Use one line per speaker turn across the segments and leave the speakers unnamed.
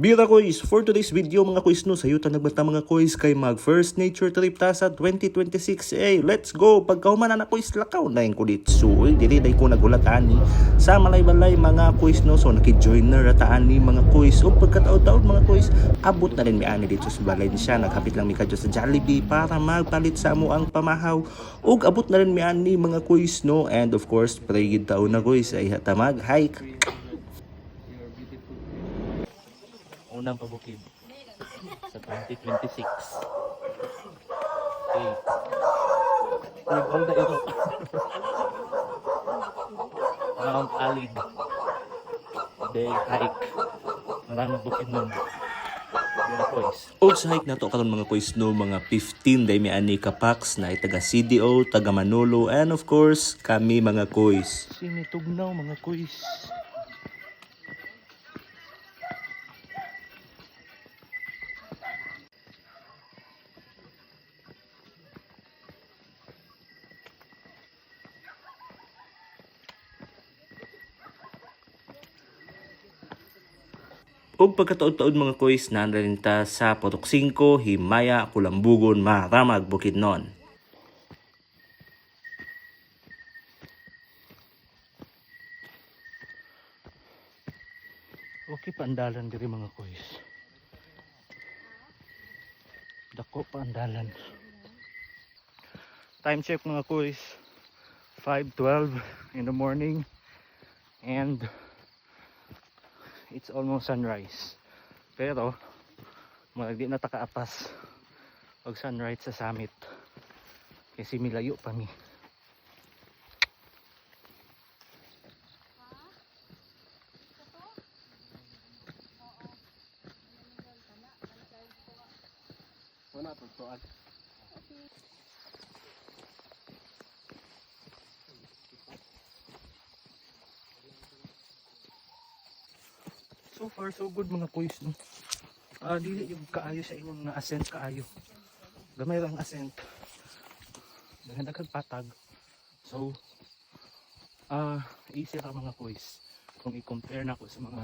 Bira Kois, for today's video mga Kois no, sayutan nagbata mga Kois kay mag first nature trip ta sa 2026. Let's go! Pagkahuman na Kois, lakaw na yung kulitso. Dili day ko nagulatan ni sa malay-balay mga Kois no. So nakijoin na rataan ni mga Kois. O pagkataon-taon mga Kois, abot na rin mi ani dito sa balay ni siya. Naghapit lang mi kadyo sa Jollibee para magpalit sa amo ang pamahaw. O abot na rin mi ani mga Kois no. And of course, pray gid taon na Kois ay hatamag hike. Unang pabukid sa 2026. Okay. Nagbalda ito. Mount Alid. Day hike. Maraming bukid nun. Mga Kois. O sa hike na to karon mga Kois no, mga 15 day may ani ka packs na taga CDO, taga Manolo, and of course kami mga Kois. Sinitugnaw mga Kois. Og pagkataod-taod mga Kois, nandarin ta sa Potok 5, Himaya, Kulambugon, Maramag, Bukidnon. Okay, paandalan diri mga Kois. Dako paandalan. Time check mga Kois, 5:12 in the morning and it's almost sunrise. Pero di na takaapas pag sunrise sa summit kasi milayo pa mi. Wala to tuan. So far so good mga Kois no. Dili yung kaayo sa inyong na ascent kaayo. Gamay lang ascent. Naghandagan patag. So easy ra mga Kois kung i-compare na ko sa mga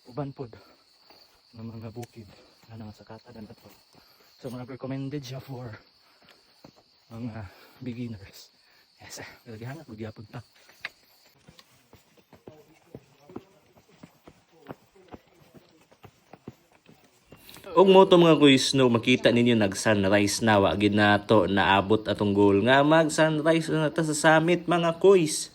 uban pod ng mga bukid na nasa katagan ato. So mga recommended siya for mga beginners. Yes, lagyan na pud gyapon ta. Og mo to mga Kois no, makita ninyo nag sunrise na wa gid nato naabot atong goal nga mag sunrise na ta sa summit mga Kois.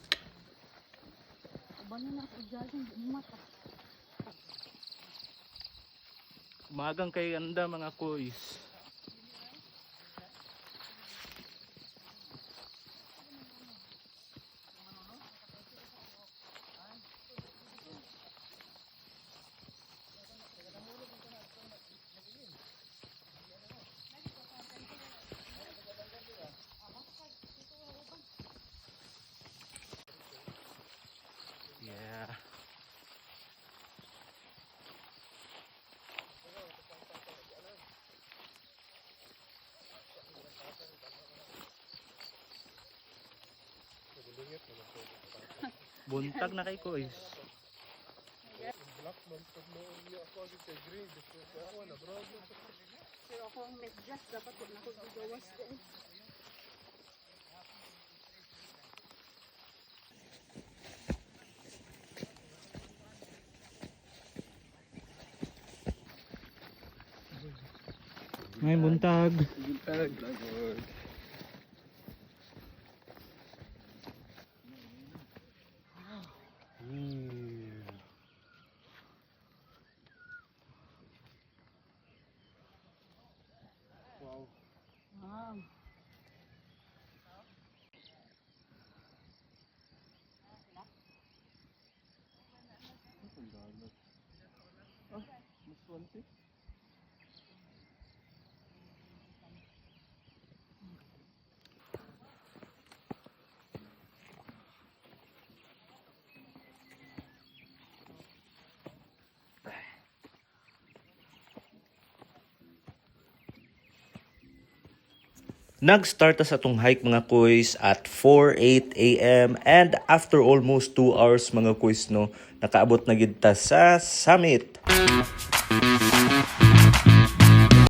Magang kay anda mga Kois. Yeah. Buntag na kay Kois.
Pero ako ang medyas, dapat ko na ko gawas din.
May buntag.
Buntag, lagod. Wow.
Wow.
Mas 20?
Nag-start sa atong hike mga Kois at 4:08 AM and after almost 2 hours mga Kois no, nakaabot na gid ta sa summit.
Wow.